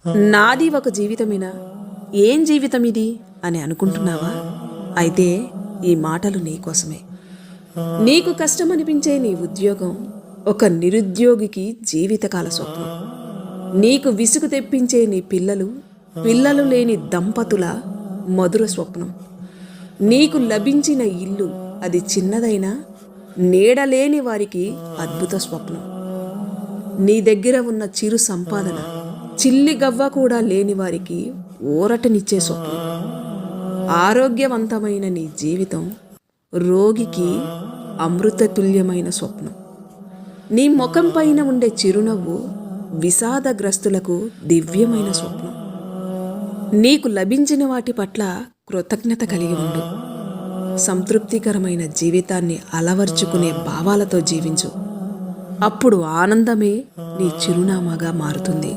నాది ఒక జీవితమేనా, ఏం జీవితం ఇది అని అనుకుంటున్నావా? అయితే ఈ మాటలు నీకోసమే. నీకు కష్టమనిపించే నీ ఉద్యోగం ఒక నిరుద్యోగికి జీవితకాల స్వప్నం. నీకు విసుగు తెప్పించే నీ పిల్లలు పిల్లలు లేని దంపతుల మధుర స్వప్నం. నీకు లభించిన ఇల్లు అది చిన్నదైనా నీడలేని వారికి అద్భుత స్వప్నం. నీ దగ్గర ఉన్న చిరు సంపాదన చిల్లి గవ్వ కూడా లేని వారికి ఊరటనిచ్చే స్వప్నం. ఆరోగ్యవంతమైన నీ జీవితం రోగికి అమృతతుల్యమైన స్వప్నం. నీ ముఖం పైన ఉండే చిరునవ్వు విషాదగ్రస్తులకు దివ్యమైన స్వప్నం. నీకు లభించిన వాటి పట్ల కృతజ్ఞత కలిగి ఉండు. సంతృప్తికరమైన జీవితాన్ని అలవర్చుకునే భావాలతో జీవించు. అప్పుడు ఆనందమే నీ చిరునామాగా మారుతుంది.